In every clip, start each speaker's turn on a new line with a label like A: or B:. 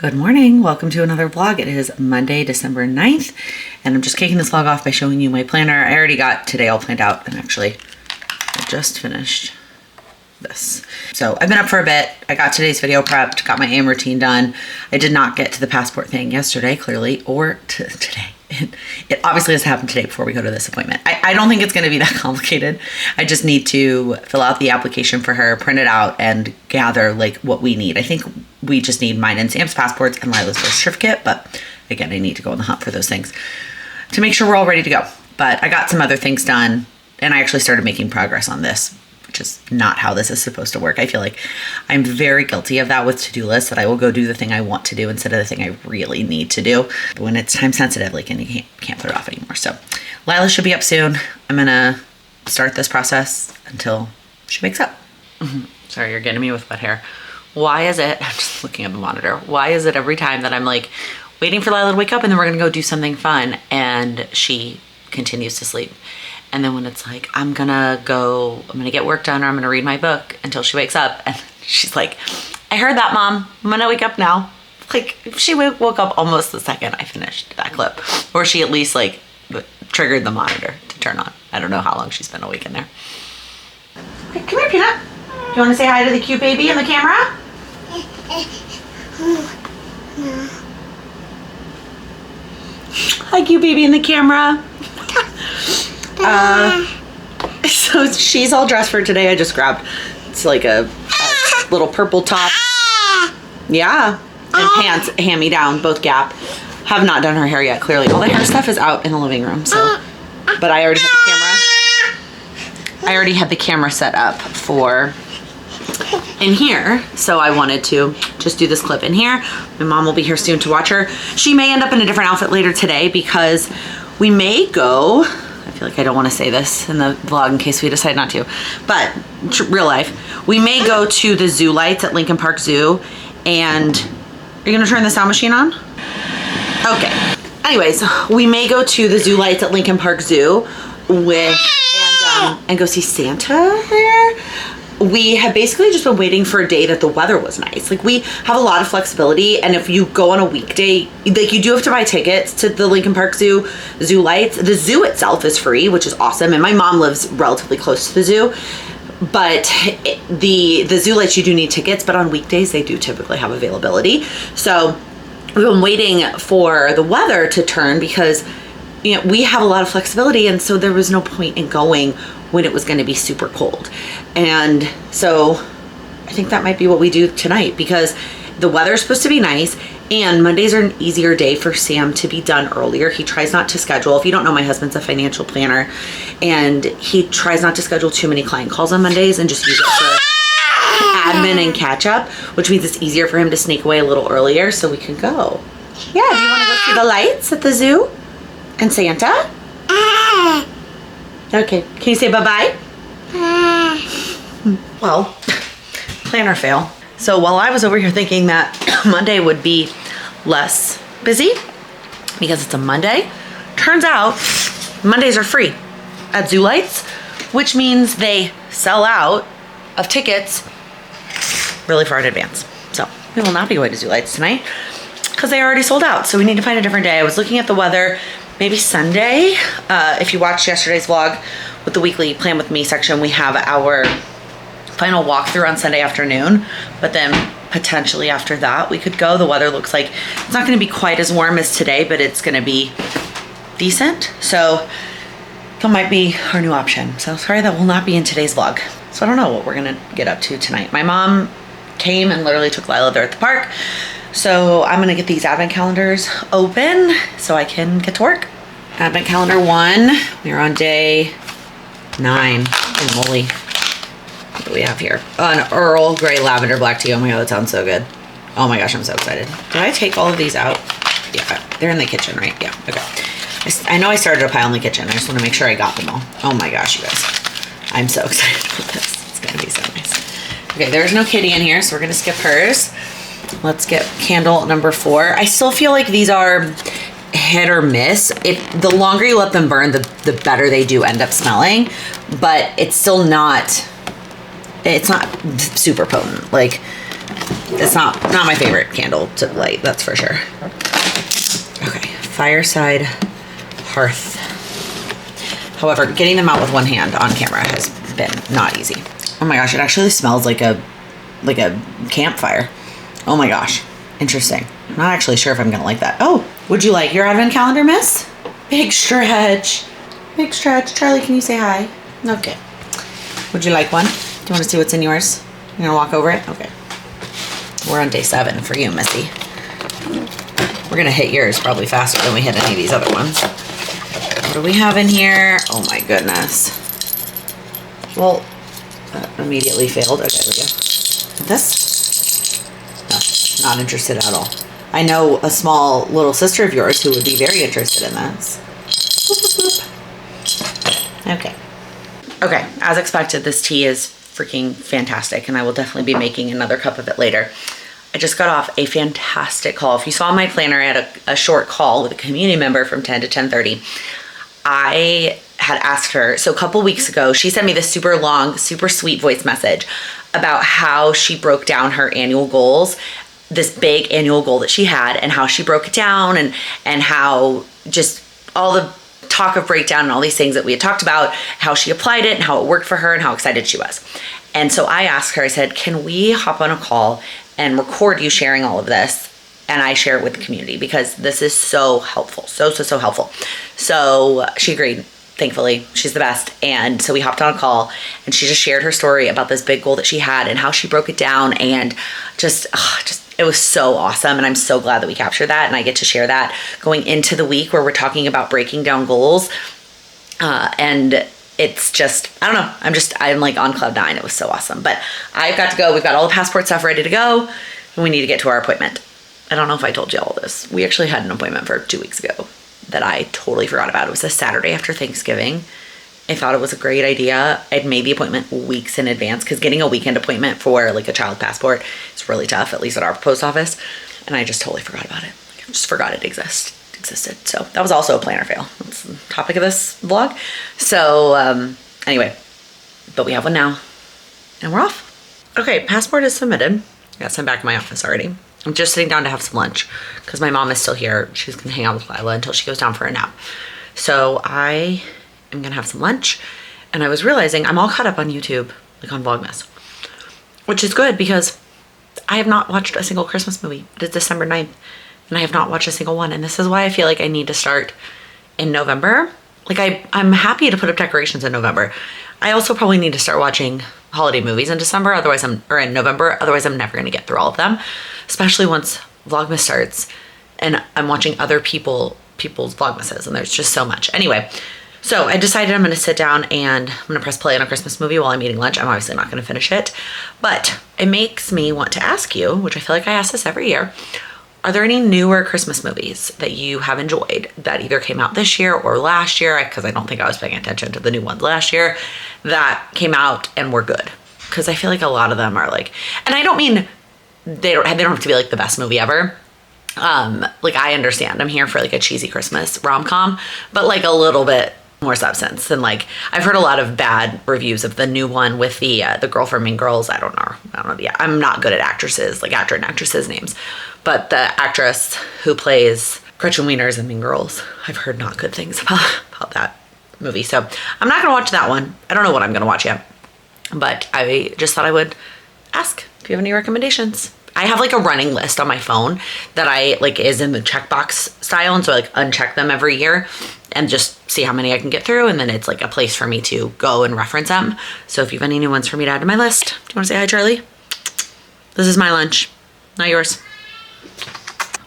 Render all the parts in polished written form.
A: Good morning. Welcome to another vlog. It is Monday, December 9th, and I'm just kicking this vlog off by showing you my planner. I already got today all planned out, and actually I just finished this. So I've been up for a bit. I got today's video prepped, got my AM routine done. I did not get to the passport thing yesterday, clearly, or today. It obviously has to happen today before we go to this appointment. I don't think it's going to be that complicated. I just need to fill out the application for her, print it out, and gather like what we need. I think we just need mine and Sam's passports and Lila's birth certificate, but again, I need to go on the hunt for those things to make sure we're all ready to go. But I got some other things done, and I actually started making progress on this, which is not how this is supposed to work. I feel like I'm very guilty of that with to-do lists, that I will go do the thing I want to do instead of the thing I really need to do. But when it's time sensitive, like, and you can't put it off anymore. So Lyla should be up soon. I'm gonna start this process until she wakes up. Sorry, you're getting me with wet hair. Why is it, I'm just looking at the monitor, why is it every time that I'm like waiting for Lyla to wake up and then we're gonna go do something fun and she continues to sleep? And then when it's like, I'm gonna get work done, or I'm gonna read my book until she wakes up, and she's like, I heard that, Mom, I'm gonna wake up now. Like, she woke up almost the second I finished that clip, or she at least like triggered the monitor to turn on. I don't know how long she's been awake in there. Hey, come here, Peanut. Do you wanna say hi to the cute baby in the camera? Hi, cute baby in the camera. So she's all dressed for today. I just grabbed, it's like a little purple top. Yeah. And pants, hand-me-down, both Gap. Have not done her hair yet, clearly. All the hair stuff is out in the living room, so. But I already had the camera set up for in here, so I wanted to just do this clip in here. My mom will be here soon to watch her. She may end up in a different outfit later today because we may go, I feel like I don't want to say this in the vlog in case we decide not to, but real life, we may go to the zoo lights at Lincoln Park Zoo. And are you gonna turn the sound machine on? Okay. Anyways, we may go to the zoo lights at Lincoln Park Zoo and go see Santa there. We have basically just been waiting for a day that the weather was nice. Like, we have a lot of flexibility, and if you go on a weekday, like, you do have to buy tickets to the Lincoln Park Zoo lights. The zoo itself is free, which is awesome, and my mom lives relatively close to the zoo. But the zoo lights, you do need tickets, but on weekdays they do typically have availability. So we've been waiting for the weather to turn because, you know, we have a lot of flexibility, and so there was no point in going when it was going to be super cold. And so I think that might be what we do tonight, because the weather is supposed to be nice, and Mondays are an easier day for Sam to be done earlier. He tries not to schedule, if you don't know, my husband's a financial planner, and he tries not to schedule too many client calls on Mondays and just use it for admin and catch up, which means it's easier for him to sneak away a little earlier so we can go. Yeah, do you want to go see the lights at the zoo and Santa? Okay, can you say bye-bye? Well, planner fail. So while I was over here thinking that Monday would be less busy because it's a Monday, turns out Mondays are free at Zoo Lights, which means they sell out of tickets really far in advance. So we will not be going to Zoo Lights tonight because they already sold out. So we need to find a different day. I was looking at the weather, maybe Sunday. If you watched yesterday's vlog with the weekly Plan With Me section, we have our final walkthrough on Sunday afternoon, but then potentially after that we could go. The weather looks like it's not going to be quite as warm as today, but it's going to be decent, so that might be our new option. So sorry that will not be in today's vlog. So I don't know what we're going to get up to tonight. My mom came and literally took Lyla there at the park, so I'm going to get these advent calendars open so I can get to work. Advent calendar 1, we're on day 9. Holy moly. What do we have here? An Earl Grey Lavender Black Tea. Oh my God, that sounds so good. Oh my gosh, I'm so excited. Did I take all of these out? Yeah, they're in the kitchen, right? Yeah, okay. I know I started a pile in the kitchen. I just want to make sure I got them all. Oh my gosh, you guys. I'm so excited for this. It's going to be so nice. Okay, there's no kitty in here, so we're going to skip hers. Let's get candle number 4. I still feel like these are hit or miss. If the longer you let them burn, the better they do end up smelling, but it's still not, it's not super potent. Like, it's not my favorite candle to light, that's for sure. Okay, fireside hearth. However, getting them out with one hand on camera has been not easy. Oh my gosh, it actually smells like a campfire. Oh my gosh, interesting. I'm not actually sure if I'm gonna like that. Oh, would you like your advent calendar, miss? Big stretch. Big stretch. Charlie, can you say hi? Okay. Would you like one? Do you want to see what's in yours? You're gonna walk over it? Okay. We're on day 7 for you, Missy. We're gonna hit yours probably faster than we hit any of these other ones. What do we have in here? Oh my goodness. Well, that immediately failed. Okay, there we go. This? No, not interested at all. I know a small little sister of yours who would be very interested in this. Boop, boop, boop. Okay. Okay, as expected, this tea is freaking fantastic, and I will definitely be making another cup of it later. I just got off a fantastic call. If you saw my planner, I had a short call with a community member from 10 to 10:30. I had asked her, so a couple weeks ago, she sent me this super long, super sweet voice message about how she broke down her annual goals, this big annual goal that she had, and how she broke it down, and how just all the talk of breakdown and all these things that we had talked about, how she applied it and how it worked for her and how excited she was. And so I asked her, I said, can we hop on a call and record you sharing all of this, and I share it with the community, because this is so helpful, so helpful. So she agreed, thankfully. She's the best. And so we hopped on a call, and she just shared her story about this big goal that she had and how she broke it down, and just it was so awesome. And I'm so glad that we captured that, and I get to share that going into the week where we're talking about breaking down goals. And it's just, I don't know, I'm like on cloud 9. It was so awesome. But I've got to go. We've got all the passport stuff ready to go, and we need to get to our appointment. I don't know if I told you all this. We actually had an appointment for 2 weeks ago that I totally forgot about. It was a Saturday after Thanksgiving. I thought it was a great idea. I'd made the appointment weeks in advance, because getting a weekend appointment for like a child passport is really tough, at least at our post office. And I just totally forgot about it. I just forgot it existed. So that was also a planner fail. That's the topic of this vlog. So anyway, but we have one now, and we're off. Okay, passport is submitted. I got sent back to my office already. I'm just sitting down to have some lunch because my mom is still here. She's gonna hang out with Lyla until she goes down for a nap. So I am gonna have some lunch, and I was realizing I'm all caught up on YouTube, like on Vlogmas, which is good because I have not watched a single Christmas movie. It is December 9th, and I have not watched a single one. And this is why I feel like I need to start in November. Like I'm happy to put up decorations in November. I also probably need to start watching holiday movies in December, or in November, otherwise I'm never gonna get through all of them, especially once Vlogmas starts and I'm watching other people's Vlogmases, and there's just so much. Anyway, so I decided I'm gonna sit down and I'm gonna press play on a Christmas movie while I'm eating lunch. I'm obviously not gonna finish it, but it makes me want to ask you, which I feel like I ask this every year, are there any newer Christmas movies that you have enjoyed that either came out this year or last year? Because I don't think I was paying attention to the new ones last year that came out and were good. Because I feel like a lot of them are like, and I don't mean they don't have to be like the best movie ever. Like I understand, I'm here for like a cheesy Christmas rom-com, but like a little bit more substance. And like I've heard a lot of bad reviews of the new one with the girl from Mean Girls. I don't know. Yeah, I'm not good at actresses, like actor and actresses names. But the actress who plays Gretchen Wieners in Mean Girls, I've heard not good things about that movie. So I'm not gonna watch that one. I don't know what I'm gonna watch yet. But I just thought I would ask if you have any recommendations. I have like a running list on my phone that I like is in the checkbox style. And so I like uncheck them every year and just see how many I can get through. And then it's like a place for me to go and reference them. So if you have any new ones for me to add to my list, do you wanna say hi, Charlie? This is my lunch, not yours.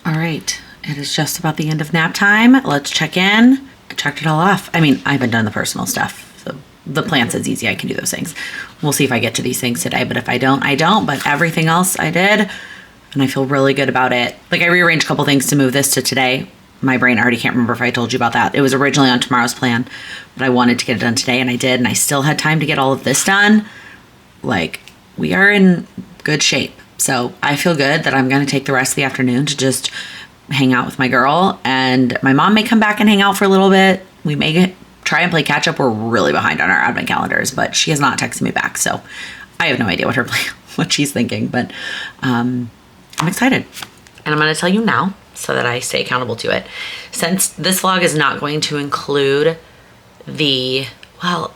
A: All right, it is just about the end of nap time. Let's check in. I checked it all off. I mean, I haven't done the personal stuff. So the plants is easy, I can do those things. We'll see if I get to these things today, but if I don't, I don't. But everything else I did, and I feel really good about it. Like I rearranged a couple things to move this to today. My brain already can't remember if I told you about that. It was originally on tomorrow's plan, but I wanted to get it done today, and I did, and I still had time to get all of this done. Like, we are in good shape. So I feel good that I'm going to take the rest of the afternoon to just hang out with my girl, and my mom may come back and hang out for a little bit. We may try and play catch up. We're really behind on our advent calendars, but she has not texted me back. So I have no idea what she's thinking, but I'm excited. And I'm gonna tell you now so that I stay accountable to it. Since this vlog is not going to include the, I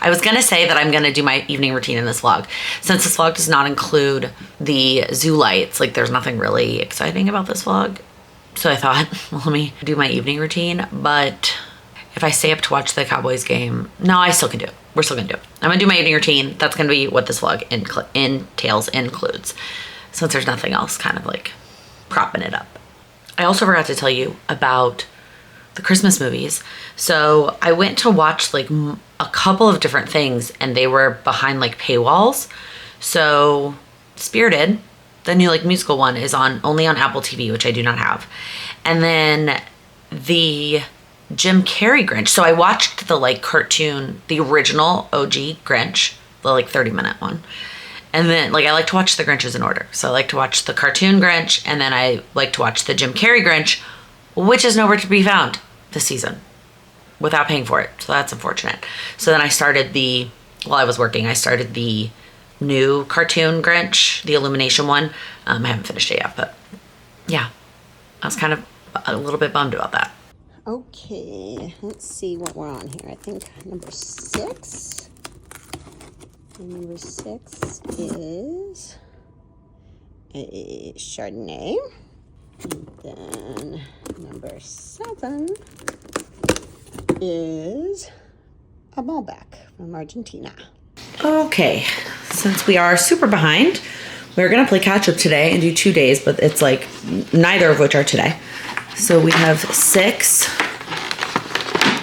A: was gonna say that I'm gonna do my evening routine in this vlog. Since this vlog does not include the zoo lights, like there's nothing really exciting about this vlog. So I thought, well, let me do my evening routine. But if I stay up to watch the Cowboys game, no, I still can do it. We're still gonna do it. I'm gonna do my evening routine. That's gonna be what this vlog includes. Since there's nothing else kind of like propping it up. I also forgot to tell you about the Christmas movies. So I went to watch like a couple of different things and they were behind like paywalls. So Spirited, the new like musical one, is only on Apple TV, which I do not have. And then the Jim Carrey Grinch. So I watched the like cartoon, the original OG Grinch, the like 30-minute one. And then like I like to watch the Grinches in order. So I like to watch the cartoon Grinch and then I like to watch the Jim Carrey Grinch, which is nowhere to be found this season without paying for it. So that's unfortunate. So then I started while I was working, I started the new cartoon Grinch, the Illumination one. I haven't finished it yet, but yeah, I was kind of a little bit bummed about that.
B: Okay, let's see what we're on here. I think number 6. And number 6 is a Chardonnay. And then number 7 is a Malbec from Argentina.
A: Okay, since we are super behind, we're gonna play catch up today and do 2 days, but it's like neither of which are today. So we have 6.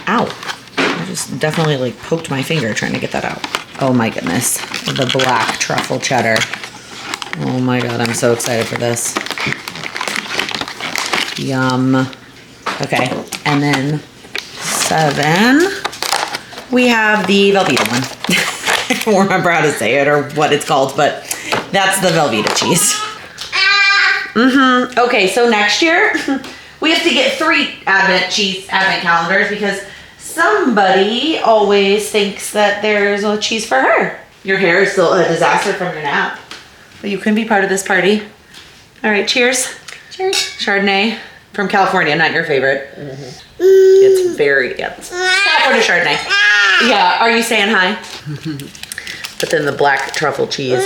A: Ow. I just definitely like poked my finger trying to get that out. Oh my goodness. The black truffle cheddar. Oh my God, I'm so excited for this. Yum. Okay, and then 7, we have the Velveeta one. I don't remember how to say it or what it's called, but that's the Velveeta cheese. Okay, so next year we have to get 3 advent calendars because somebody always thinks that there's a cheese for her. Your hair is still a disaster from your nap, but you can be part of this party. All right, cheers.
B: Cheers.
A: Chardonnay from California, not your favorite. It's very, California Chardonnay. Yeah, are you saying hi? But then the black truffle cheese.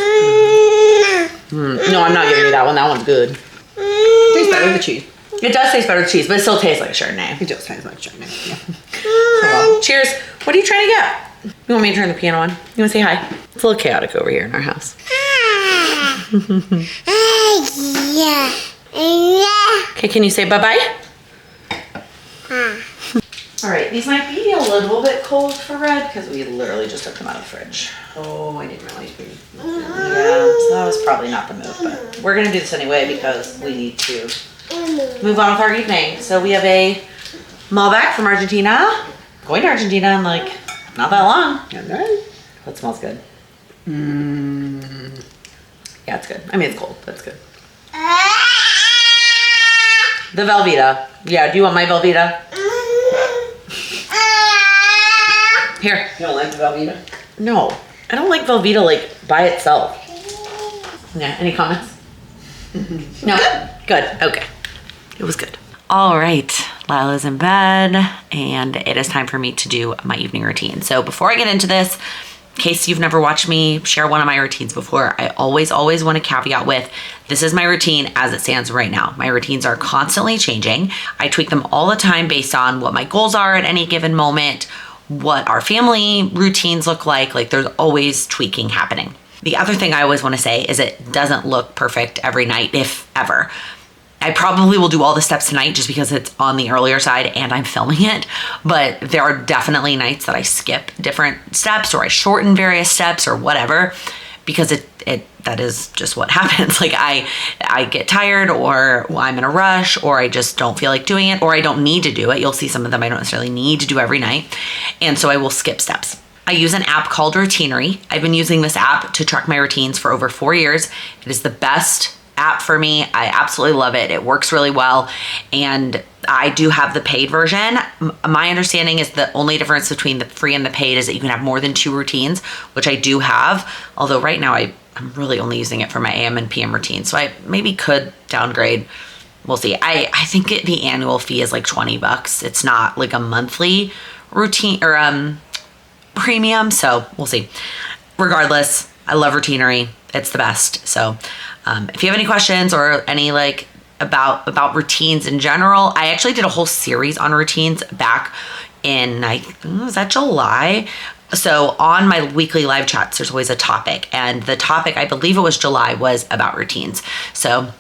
A: No, I'm not giving you that one. That one's good.
B: Tastes better with cheese.
A: It does taste better with cheese, but it still tastes like Chardonnay.
B: It does taste like Chardonnay, yeah.
A: So, well, cheers. What are you trying to get? You want me to turn the piano on? You want to say hi? It's a little chaotic over here in our house. Okay, can you say bye-bye? All right, these might be a little bit cold for Red because we literally just took them out of the fridge. Oh, I didn't realize we... Yeah, so that was probably not the move, but we're going to do this anyway because we need to move on with our evening. So we have a Malbec from Argentina. Going to Argentina in like not that long.
B: Okay.
A: That smells good. Yeah, it's good. I mean, it's cold, but it's good. The Velveeta. Yeah, do you want my Velveeta? Here.
B: You don't like the Velveeta?
A: No, I don't like Velveeta like by itself. Yeah, any comments? No? Good, okay. It was good. All right, Lila's in bed and it is time for me to do my evening routine. So before I get into this, in case you've never watched me share one of my routines before, I always want to caveat with, this is my routine as it stands right now. My routines are constantly changing. I tweak them all the time based on what my goals are at any given moment, what our family routines look like there's always tweaking happening. The other thing I always want to say is it doesn't look perfect every night, if ever. I probably will do all the steps tonight just because it's on the earlier side and I'm filming it, but there are definitely nights that I skip different steps or I shorten various steps or whatever because that is just what happens. Like I get tired or I'm in a rush or I just don't feel like doing it or I don't need to do it. You'll see some of them I don't necessarily need to do every night. And so I will skip steps. I use an app called Routinery. I've been using this app to track my routines for over 4 years. It is the best app for me. I absolutely love it. It works really well. And I do have the paid version. My understanding is the only difference between the free and the paid is that you can have more than 2 routines, which I do have. Although right now I I'm really only using it for my AM and PM routine. So I maybe could downgrade. We'll see. I think the annual fee is like $20. It's not like a monthly routine or premium. So we'll see. Regardless, I love Routinery. It's the best. So if you have any questions or any like about routines in general, I actually did a whole series on routines back in, was that July? So on my weekly live chats, there's always a topic, and the topic, I believe it was July, was about routines. So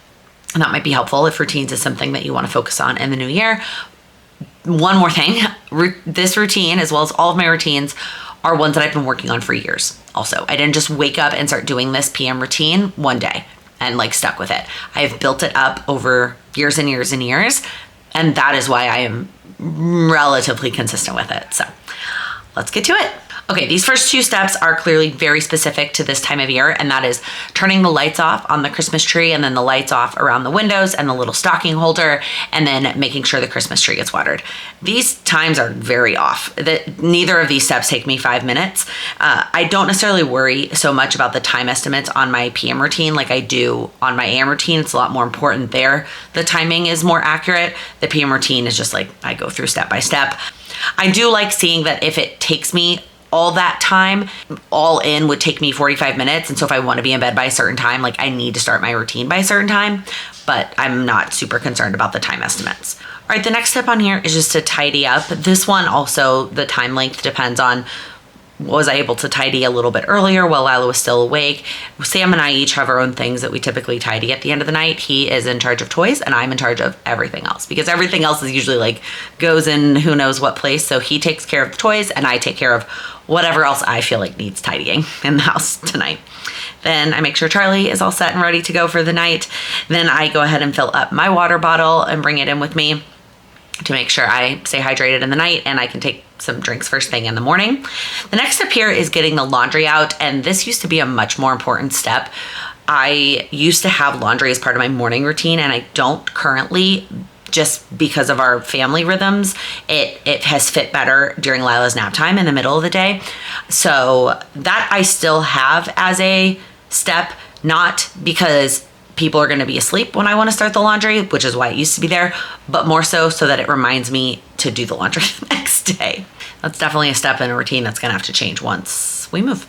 A: that might be helpful if routines is something that you want to focus on in the new year. One more thing, this routine, as well as all of my routines, are ones that I've been working on for years. Also, I didn't just wake up and start doing this PM routine one day and like stuck with it. I have built it up over years and years and years, and that is why I am relatively consistent with it. So let's get to it. Okay, these first two steps are clearly very specific to this time of year, and that is turning the lights off on the Christmas tree and then the lights off around the windows and the little stocking holder, and then making sure the Christmas tree gets watered. These times are very off. Neither of these steps take me 5 minutes. I don't necessarily worry so much about the time estimates on my PM routine like I do on my AM routine. It's a lot more important there. The timing is more accurate. The PM routine is just like I go through step by step. I do like seeing that if it takes me all that time, all in would take me 45 minutes. And so if I want to be in bed by a certain time, like I need to start my routine by a certain time, but I'm not super concerned about the time estimates. All right, the next step on here is just to tidy up. This one also, the time length depends on, was I able to tidy a little bit earlier while Lyla was still awake? Sam and I each have our own things that we typically tidy at the end of the night. He is in charge of toys and I'm in charge of everything else, because everything else is usually like goes in who knows what place. So he takes care of the toys and I take care of whatever else I feel like needs tidying in the house tonight. Then I make sure Charlie is all set and ready to go for the night. Then I go ahead and fill up my water bottle and bring it in with me to make sure I stay hydrated in the night and I can take some drinks first thing in the morning. The next step here is getting the laundry out, and this used to be a much more important step. I used to have laundry as part of my morning routine, and I don't currently, just because of our family rhythms. It has fit better during Lila's nap time in the middle of the day. So that I still have as a step, not because people are going to be asleep when I want to start the laundry, which is why it used to be there, but more so that it reminds me to do the laundry the next day. That's definitely a step in a routine that's going to have to change once we move.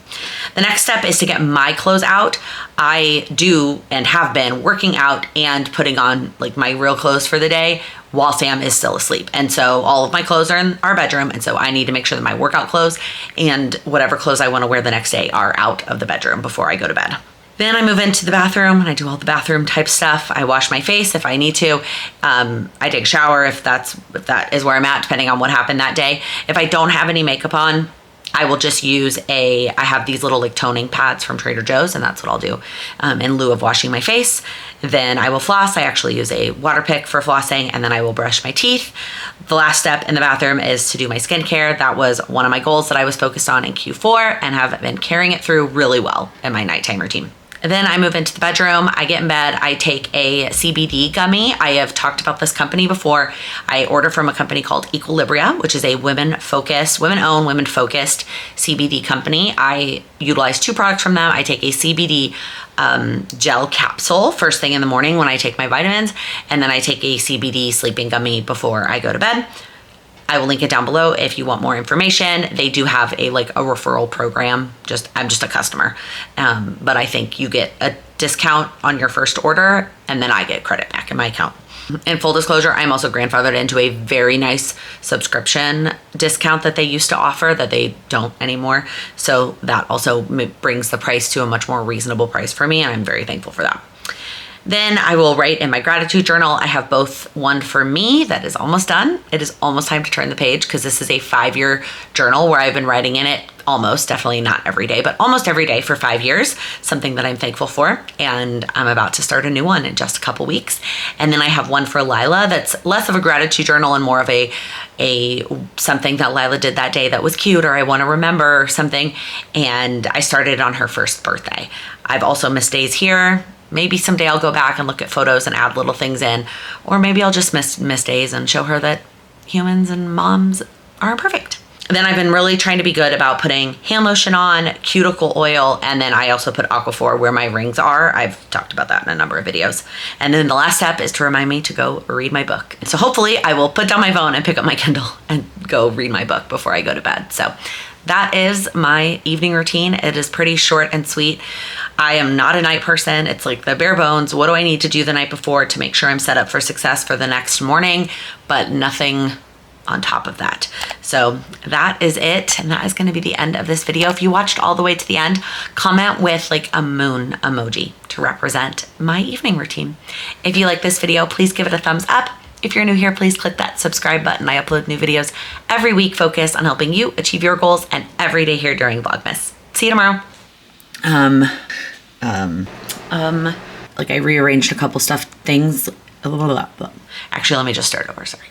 A: The next step is to get my clothes out. I do and have been working out and putting on like my real clothes for the day while Sam is still asleep. And so all of my clothes are in our bedroom. And so I need to make sure that my workout clothes and whatever clothes I want to wear the next day are out of the bedroom before I go to bed. Then I move into the bathroom and I do all the bathroom type stuff. I wash my face if I need to. I take a shower if that is where I'm at, depending on what happened that day. If I don't have any makeup on, I will just use I have these little like toning pads from Trader Joe's, and that's what I'll do in lieu of washing my face. Then I will floss. I actually use a water pick for flossing, and then I will brush my teeth. The last step in the bathroom is to do my skincare. That was one of my goals that I was focused on in Q4 and have been carrying it through really well in my nighttime routine. Then I move into the bedroom, I get in bed, I take a CBD gummy. I have talked about this company before. I order from a company called Equilibria, which is a women-owned, women-focused CBD company. I utilize 2 products from them. I take a CBD gel capsule first thing in the morning when I take my vitamins, and then I take a CBD sleeping gummy before I go to bed. I will link it down below if you want more information. They do have a referral program. I'm just a customer. But I think you get a discount on your first order, and then I get credit back in my account. In full disclosure, I'm also grandfathered into a very nice subscription discount that they used to offer that they don't anymore. So that also brings the price to a much more reasonable price for me, and I'm very thankful for that. Then I will write in my gratitude journal. I have both one for me that is almost done. It is almost time to turn the page because this is a 5-year journal where I've been writing in it almost, definitely not every day, but almost every day for 5 years, something that I'm thankful for. And I'm about to start a new one in just a couple weeks. And then I have one for Lyla that's less of a gratitude journal and more of a something that Lyla did that day that was cute, or I want to remember something. And I started on her first birthday. I've also missed days here. Maybe someday I'll go back and look at photos and add little things in, or maybe I'll just miss days and show her that humans and moms are perfect. then I've been really trying to be good about putting hand lotion on, cuticle oil, and then I also put Aquaphor where my rings are. I've talked about that in a number of videos. And then the last step is to remind me to go read my book. So hopefully I will put down my phone and pick up my Kindle and go read my book before I go to bed. So that is my evening routine. It is pretty short and sweet. I am not a night person. It's like the bare bones. What do I need to do the night before to make sure I'm set up for success for the next morning, but nothing on top of that. So that is it. And that is going to be the end of this video. If you watched all the way to the end, comment with like a moon emoji to represent my evening routine. If you like this video, please give it a thumbs up. If you're new here, please click that subscribe button. I upload new videos every week focused on helping you achieve your goals and every day here during Vlogmas. See you tomorrow. Like I rearranged a couple things. Actually, let me just start over. Sorry.